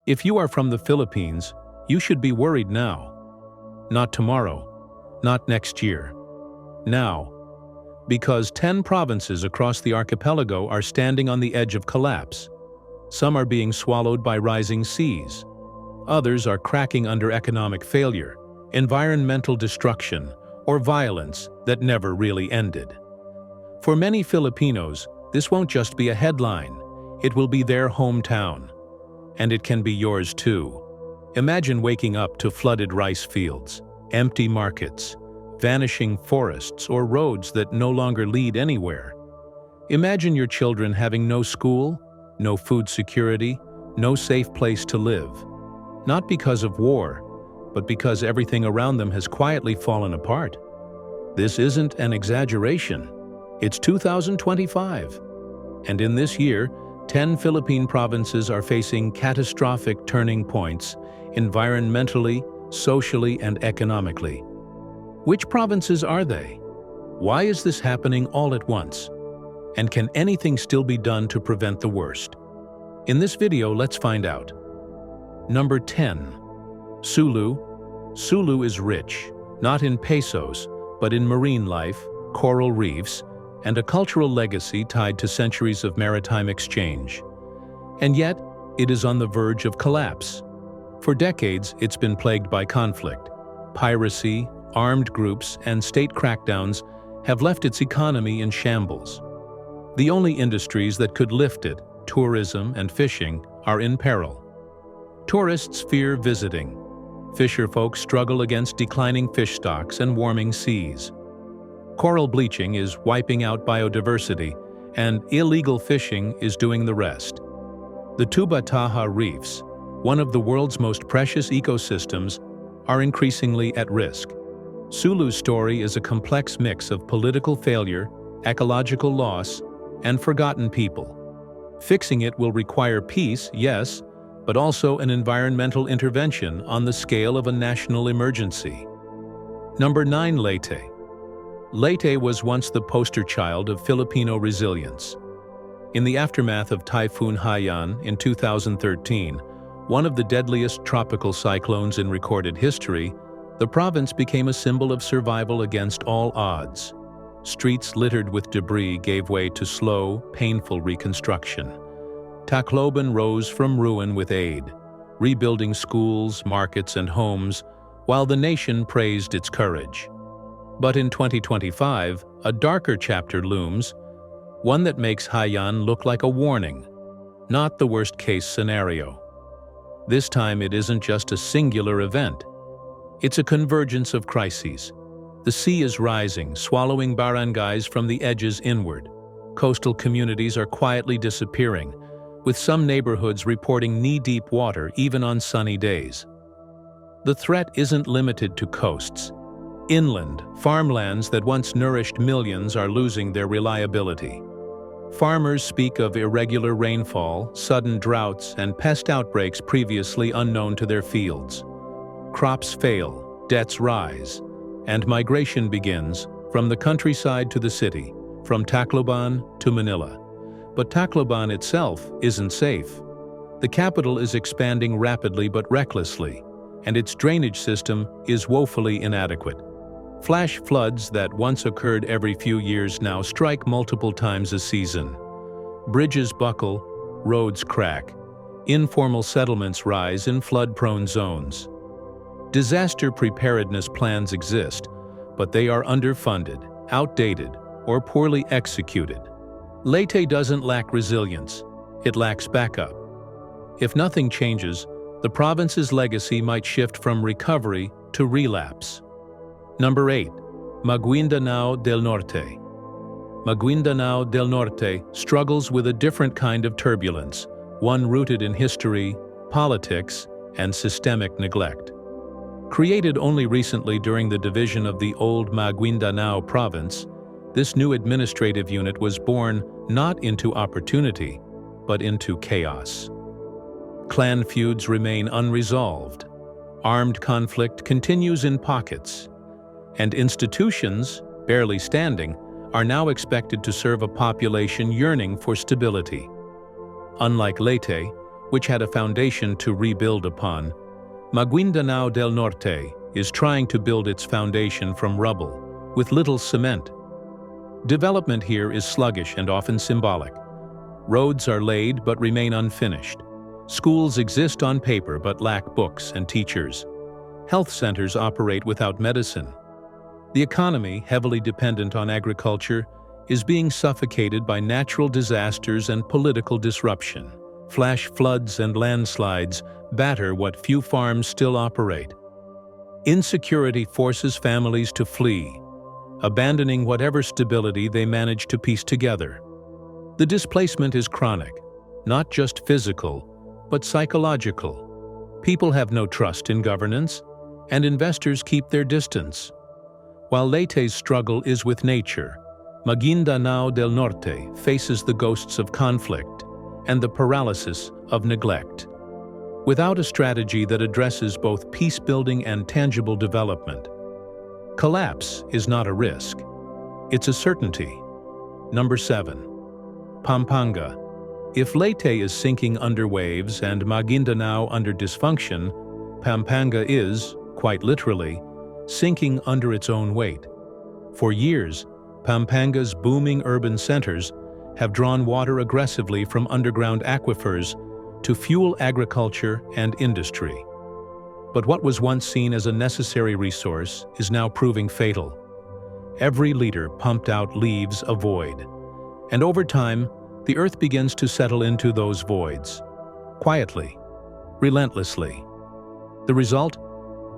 If you are from the Philippines, you should be worried now. Not tomorrow, not next year. Now. Because 10 provinces across the archipelago are standing on the edge of collapse. Some are being swallowed by rising seas. Others are cracking under economic failure, environmental destruction, or violence that never really ended. For many Filipinos, this won't just be a headline, it will be their hometown. And it can be yours too. Imagine waking up to flooded rice fields, empty markets, vanishing forests or roads that no longer lead anywhere. Imagine your children having no school, no food security, no safe place to live. Not because of war, but because everything around them has quietly fallen apart. This isn't an exaggeration. It's 2025. And in this year, 10 Philippine provinces are facing catastrophic turning points environmentally, socially, and economically. Which provinces are they? Why is this happening all at once? And can anything still be done to prevent the worst? In this video, let's find out. Number 10. Sulu. Sulu is rich, not in pesos, but in marine life, coral reefs, and a cultural legacy tied to centuries of maritime exchange. And yet, it is on the verge of collapse. For decades, it's been plagued by conflict. Piracy, armed groups, and state crackdowns have left its economy in shambles. The only industries that could lift it, tourism and fishing, are in peril. Tourists fear visiting. Fisherfolk struggle against declining fish stocks and warming seas. Coral bleaching is wiping out biodiversity, and illegal fishing is doing the rest. The Taha reefs, one of the world's most precious ecosystems, are increasingly at risk. Sulu's story is a complex mix of political failure, ecological loss, and forgotten people. Fixing it will require peace, yes, but also an environmental intervention on the scale of a national emergency. Number 9. Leyte. Leyte was once the poster child of Filipino resilience. In the aftermath of Typhoon Haiyan in 2013, one of the deadliest tropical cyclones in recorded history, the province became a symbol of survival against all odds. Streets littered with debris gave way to slow, painful reconstruction. Tacloban rose from ruin with aid, rebuilding schools, markets, and homes, while the nation praised its courage. But in 2025, a darker chapter looms, one that makes Haiyan look like a warning, not the worst-case scenario. This time it isn't just a singular event. It's a convergence of crises. The sea is rising, swallowing barangays from the edges inward. Coastal communities are quietly disappearing, with some neighborhoods reporting knee-deep water even on sunny days. The threat isn't limited to coasts. Inland, farmlands that once nourished millions are losing their reliability. Farmers speak of irregular rainfall, sudden droughts, and pest outbreaks previously unknown to their fields. Crops fail, debts rise, and migration begins from the countryside to the city, from Tacloban to Manila. But Tacloban itself isn't safe. The capital is expanding rapidly but recklessly, and its drainage system is woefully inadequate. Flash floods that once occurred every few years now strike multiple times a season. Bridges buckle, roads crack. Informal settlements rise in flood-prone zones. Disaster preparedness plans exist, but they are underfunded, outdated, or poorly executed. Leyte doesn't lack resilience, it lacks backup. If nothing changes, the province's legacy might shift from recovery to relapse. Number 8. Maguenda del Norte. Maguenda del Norte struggles with a different kind of turbulence, one rooted in history, politics, and systemic neglect. Created only recently during the division of the old Maguindanao province, this new administrative unit was born not into opportunity, but into chaos. Clan feuds remain unresolved. Armed conflict continues in pockets. And institutions, barely standing, are now expected to serve a population yearning for stability. Unlike Leyte, which had a foundation to rebuild upon, Maguenda del Norte is trying to build its foundation from rubble, with little cement. Development here is sluggish and often symbolic. Roads are laid but remain unfinished. Schools exist on paper but lack books and teachers. Health centers operate without medicine. The economy, heavily dependent on agriculture, is being suffocated by natural disasters and political disruption. Flash floods and landslides batter what few farms still operate. Insecurity forces families to flee, abandoning whatever stability they manage to piece together. The displacement is chronic, not just physical, but psychological. People have no trust in governance, and investors keep their distance. While Leyte's struggle is with nature, Maguenda del Norte faces the ghosts of conflict and the paralysis of neglect. Without a strategy that addresses both peace-building and tangible development, collapse is not a risk. It's a certainty. Number 7. Pampanga. If Leyte is sinking under waves and Maguindanao under dysfunction, Pampanga is, quite literally, sinking under its own weight. For years, Pampanga's booming urban centers have drawn water aggressively from underground aquifers to fuel agriculture and industry. But what was once seen as a necessary resource is now proving fatal. Every liter pumped out leaves a void, and over time, the earth begins to settle into those voids, quietly, relentlessly. The result?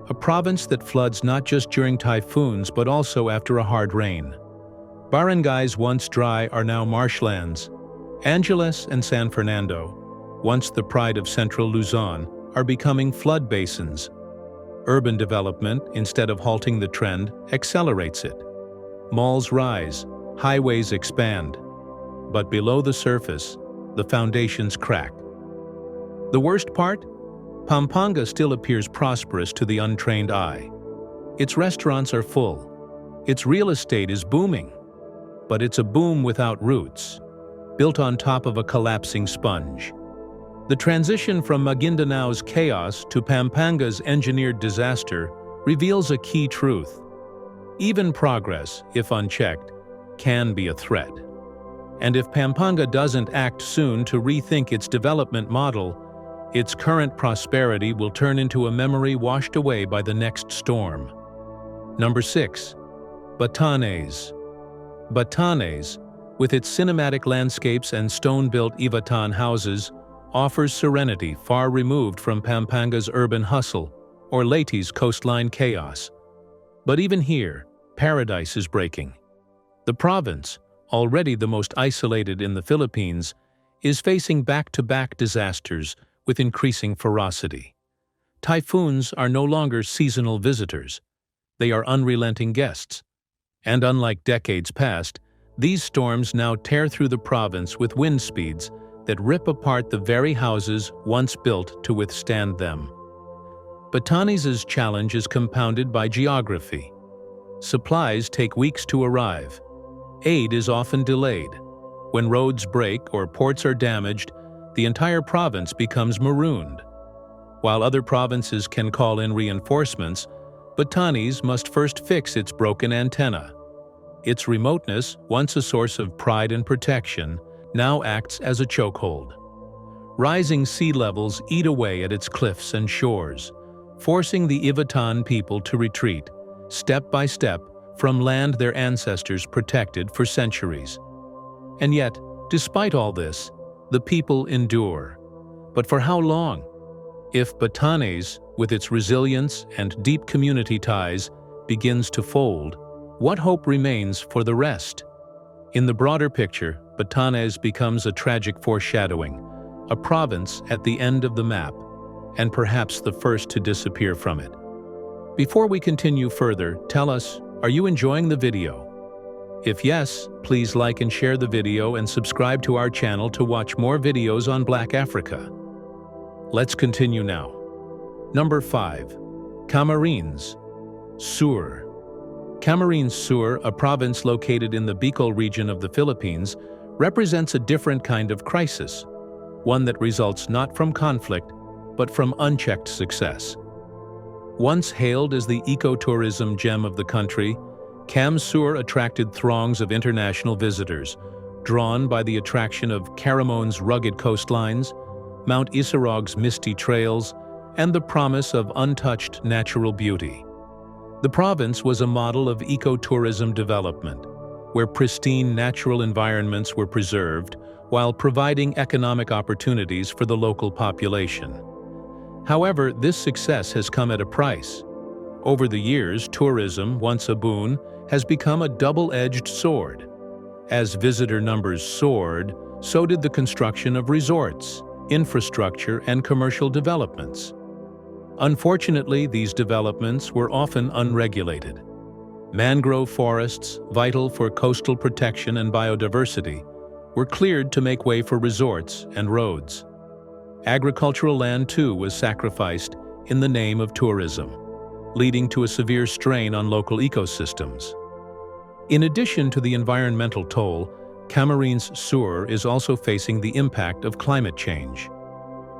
A province that floods not just during typhoons but also after a hard rain. Barangays once dry are now marshlands. Angeles and San Fernando, once the pride of central Luzon, are becoming flood basins. Urban development, instead of halting the trend, accelerates it. Malls rise, highways expand. But below the surface, the foundations crack. The worst part? Pampanga still appears prosperous to the untrained eye. Its restaurants are full. Its real estate is booming. But it's a boom without roots, built on top of a collapsing sponge. The transition from Maguindanao's chaos to Pampanga's engineered disaster reveals a key truth. Even progress, if unchecked, can be a threat. And if Pampanga doesn't act soon to rethink its development model, its current prosperity will turn into a memory washed away by the next storm. Number 6. Batanes. Batanes, with its cinematic landscapes and stone-built Ivatan houses, offers serenity far removed from Pampanga's urban hustle or Leyte's coastline chaos. But even here, paradise is breaking. The province, already the most isolated in the Philippines, is facing back-to-back disasters with increasing ferocity. Typhoons are no longer seasonal visitors. They are unrelenting guests. And unlike decades past, these storms now tear through the province with wind speeds that rip apart the very houses once built to withstand them. Batanes' challenge is compounded by geography. Supplies take weeks to arrive. Aid is often delayed. When roads break or ports are damaged, the entire province becomes marooned. While other provinces can call in reinforcements, Batanes must first fix its broken antenna. Its remoteness, once a source of pride and protection, now acts as a chokehold. Rising sea levels eat away at its cliffs and shores, forcing the Ivatan people to retreat, step by step, from land their ancestors protected for centuries. And yet, despite all this, the people endure. But for how long? If Batanes, with its resilience and deep community ties, begins to fold, what hope remains for the rest? In the broader picture, Batanes becomes a tragic foreshadowing, a province at the end of the map, and perhaps the first to disappear from it. Before we continue further, tell us, are you enjoying the video? If yes, please like and share the video and subscribe to our channel to watch more videos on Black Africa. Let's continue now. Number 5. Camarines Sur. Camarines Sur, a province located in the Bicol region of the Philippines, represents a different kind of crisis. one that results not from conflict, but from unchecked success. Once hailed as the ecotourism gem of the country, Cam Sur attracted throngs of international visitors, drawn by the attraction of Caramone's rugged coastlines, Mount Isarog's misty trails, and the promise of untouched natural beauty. The province was a model of ecotourism development, where pristine natural environments were preserved while providing economic opportunities for the local population. However, this success has come at a price. Over the years, tourism, once a boon, has become a double-edged sword. As visitor numbers soared, so did the construction of resorts, infrastructure, and commercial developments. Unfortunately, these developments were often unregulated. Mangrove forests, vital for coastal protection and biodiversity, were cleared to make way for resorts and roads. Agricultural land, too, was sacrificed in the name of tourism, leading to a severe strain on local ecosystems. In addition to the environmental toll, Camarines Sur is also facing the impact of climate change.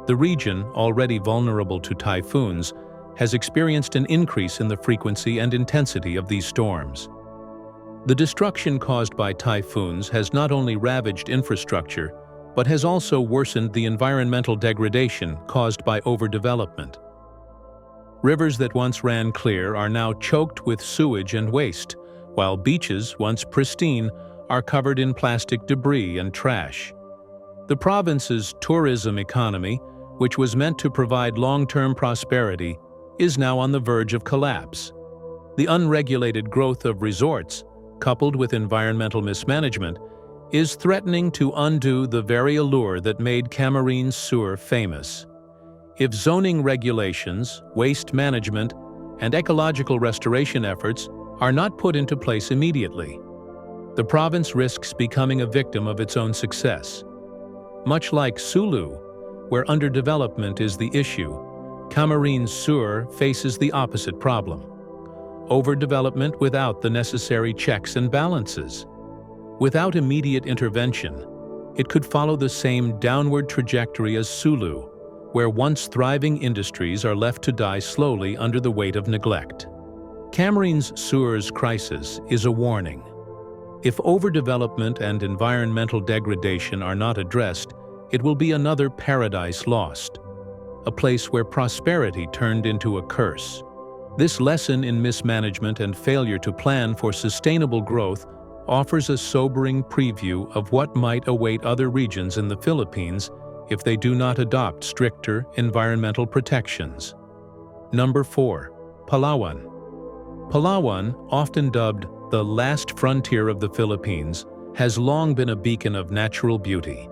The region, already vulnerable to typhoons, has experienced an increase in the frequency and intensity of these storms. The destruction caused by typhoons has not only ravaged infrastructure, but has also worsened the environmental degradation caused by overdevelopment. Rivers that once ran clear are now choked with sewage and waste, while beaches, once pristine, are covered in plastic debris and trash. The province's tourism economy, which was meant to provide long-term prosperity, is now on the verge of collapse. The unregulated growth of resorts, coupled with environmental mismanagement, is threatening to undo the very allure that made Camarines Sur famous. If zoning regulations, waste management, and ecological restoration efforts are not put into place immediately, the province risks becoming a victim of its own success. Much like Sulu, where underdevelopment is the issue, Camarines Sur faces the opposite problem: overdevelopment without the necessary checks and balances. Without immediate intervention, it could follow the same downward trajectory as Sulu, where once thriving industries are left to die slowly under the weight of neglect. Camarines Sur's crisis is a warning. If overdevelopment and environmental degradation are not addressed, it will be another paradise lost, a place where prosperity turned into a curse. This lesson in mismanagement and failure to plan for sustainable growth offers a sobering preview of what might await other regions in the Philippines if they do not adopt stricter environmental protections. Number 4. Palawan. Palawan, often dubbed the last frontier of the Philippines, has long been a beacon of natural beauty.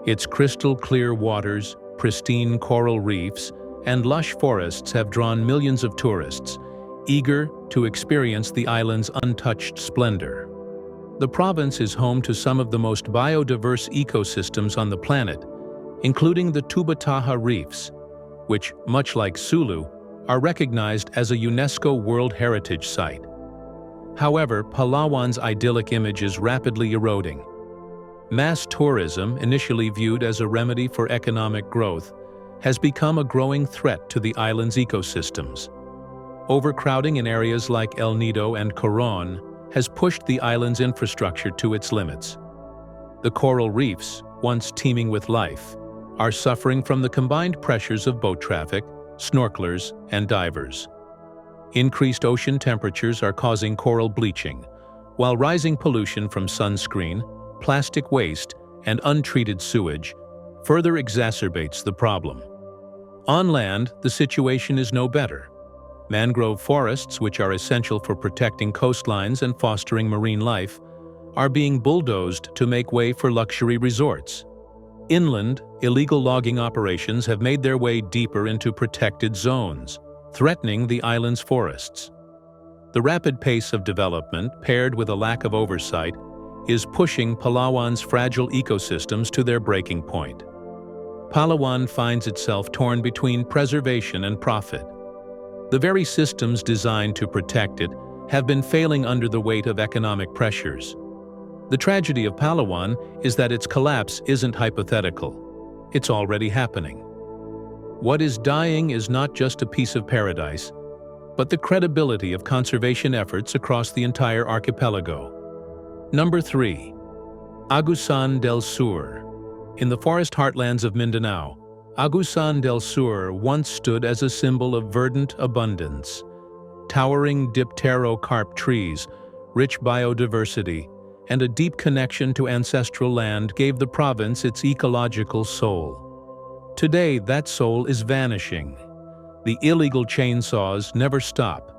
Its crystal-clear waters, pristine coral reefs, and lush forests have drawn millions of tourists, eager to experience the island's untouched splendor. The province is home to some of the most biodiverse ecosystems on the planet, including the Tubataha reefs, which, much like Sulu, are recognized as a UNESCO World Heritage Site. However, Palawan's idyllic image is rapidly eroding. Mass tourism, initially viewed as a remedy for economic growth, has become a growing threat to the island's ecosystems. Overcrowding in areas like El Nido and Coron has pushed the island's infrastructure to its limits. The coral reefs, once teeming with life, are suffering from the combined pressures of boat traffic, snorkelers, and divers. Increased ocean temperatures are causing coral bleaching, while rising pollution from sunscreen, plastic waste, and untreated sewage further exacerbates the problem. On land, the situation is no better. Mangrove forests, which are essential for protecting coastlines and fostering marine life, are being bulldozed to make way for luxury resorts. Inland, illegal logging operations have made their way deeper into protected zones, threatening the island's forests. The rapid pace of development, paired with a lack of oversight, is pushing Palawan's fragile ecosystems to their breaking point. Palawan finds itself torn between preservation and profit. The very systems designed to protect it have been failing under the weight of economic pressures. The tragedy of Palawan is that its collapse isn't hypothetical. It's already happening. What is dying is not just a piece of paradise, but the credibility of conservation efforts across the entire archipelago. Number 3. Agusan del Sur. In the forest heartlands of Mindanao, Agusan del Sur once stood as a symbol of verdant abundance. Towering dipterocarp trees, rich biodiversity, and a deep connection to ancestral land gave the province its ecological soul. Today, that soul is vanishing. The illegal chainsaws never stop.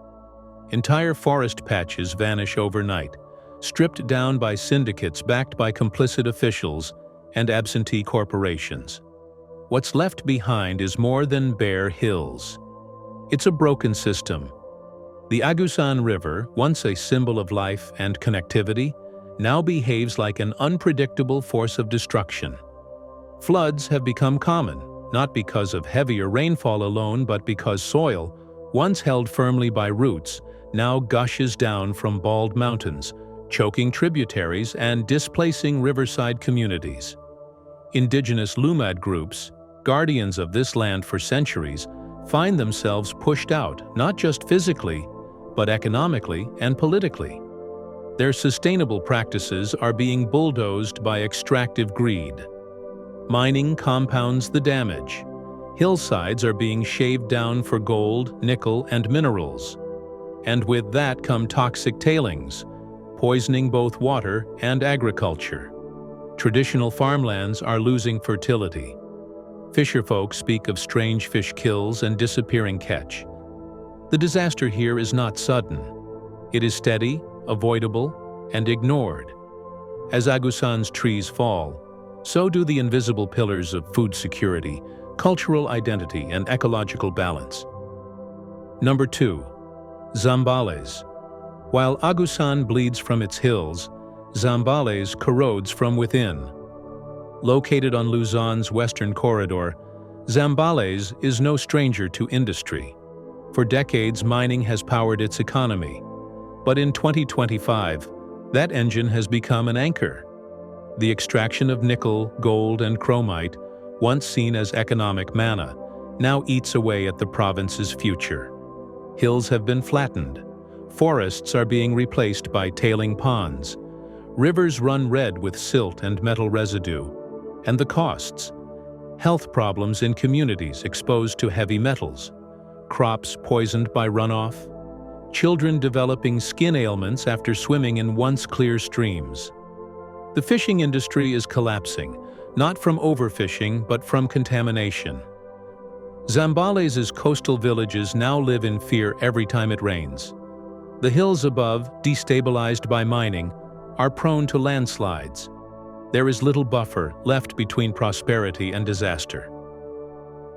Entire forest patches vanish overnight, stripped down by syndicates backed by complicit officials and absentee corporations. What's left behind is more than bare hills. It's a broken system. The Agusan River, once a symbol of life and connectivity, now behaves like an unpredictable force of destruction. Floods have become common, not because of heavier rainfall alone, but because soil, once held firmly by roots, now gushes down from bald mountains, choking tributaries and displacing riverside communities. Indigenous Lumad groups, guardians of this land for centuries, find themselves pushed out, not just physically, but economically and politically. Their sustainable practices are being bulldozed by extractive greed. Mining compounds the damage. Hillsides are being shaved down for gold, nickel, and minerals. And with that come toxic tailings, poisoning both water and agriculture. Traditional farmlands are losing fertility. Fisherfolk speak of strange fish kills and disappearing catch. The disaster here is not sudden. It is steady, avoidable, and ignored. As Agusan's trees fall, so do the invisible pillars of food security, cultural identity, and ecological balance. Number 2. Zambales. While Agusan bleeds from its hills, Zambales corrodes from within. Located on Luzon's western corridor, Zambales is no stranger to industry. For decades, mining has powered its economy. But in 2025, that engine has become an anchor. The extraction of nickel, gold, and chromite, once seen as economic manna, now eats away at the province's future. Hills have been flattened. Forests are being replaced by tailing ponds. Rivers run red with silt and metal residue. And the costs: health problems in communities exposed to heavy metals, crops poisoned by runoff, children developing skin ailments after swimming in once clear streams. The fishing industry is collapsing, not from overfishing but from contamination. Zambales' coastal villages now live in fear every time it rains. The hills above, destabilized by mining, are prone to landslides. There is little buffer left between prosperity and disaster.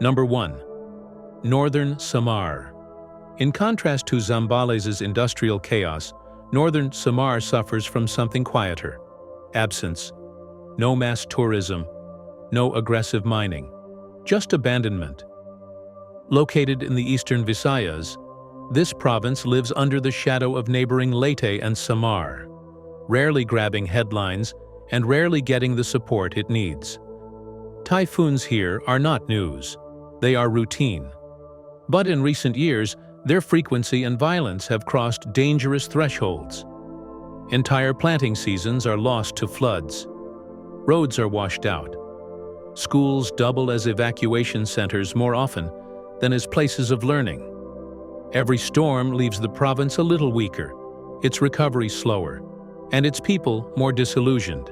Number 1. Northern Samar. In contrast to Zambales' industrial chaos, northern Samar suffers from something quieter: absence. No mass tourism, no aggressive mining, just abandonment. Located in the eastern Visayas, this province lives under the shadow of neighboring Leyte and Samar, rarely grabbing headlines and rarely getting the support it needs. Typhoons here are not news, they are routine. But in recent years, their frequency and violence have crossed dangerous thresholds. Entire planting seasons are lost to floods. Roads are washed out. Schools double as evacuation centers more often than as places of learning. Every storm leaves the province a little weaker, its recovery slower, and its people more disillusioned.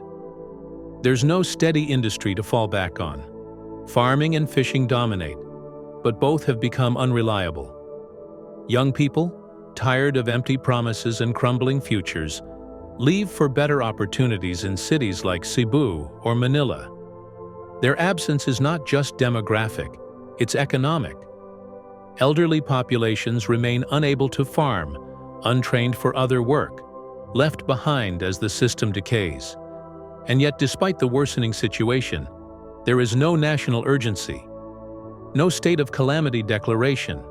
There's no steady industry to fall back on. Farming and fishing dominate, but both have become unreliable. Young people, tired of empty promises and crumbling futures, leave for better opportunities in cities like Cebu or Manila. Their absence is not just demographic, it's economic. Elderly populations remain unable to farm, untrained for other work, left behind as the system decays. And yet, despite the worsening situation, there is no national urgency, no state of calamity declaration,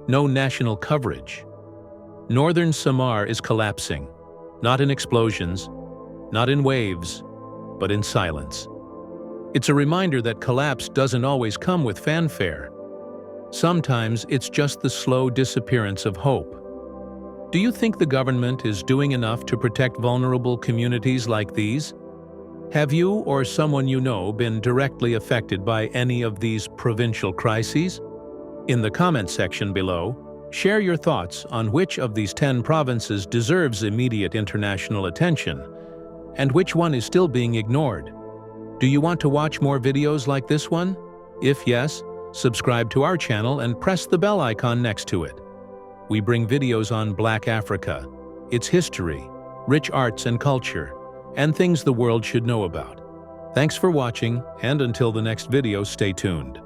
no national coverage. Northern Samar is collapsing, not in explosions, not in waves, but in silence. It's a reminder that collapse doesn't always come with fanfare. Sometimes it's just the slow disappearance of hope. Do you think the government is doing enough to protect vulnerable communities like these? Have you or someone you know been directly affected by any of these provincial crises? In the comment section below, share your thoughts on which of these 10 provinces deserves immediate international attention and which one is still being ignored. Do you want to watch more videos like this one? If yes, subscribe to our channel and press the bell icon next to it. We bring videos on Black Africa, its history, rich arts and culture, and things the world should know about. Thanks for watching, and until the next video, stay tuned.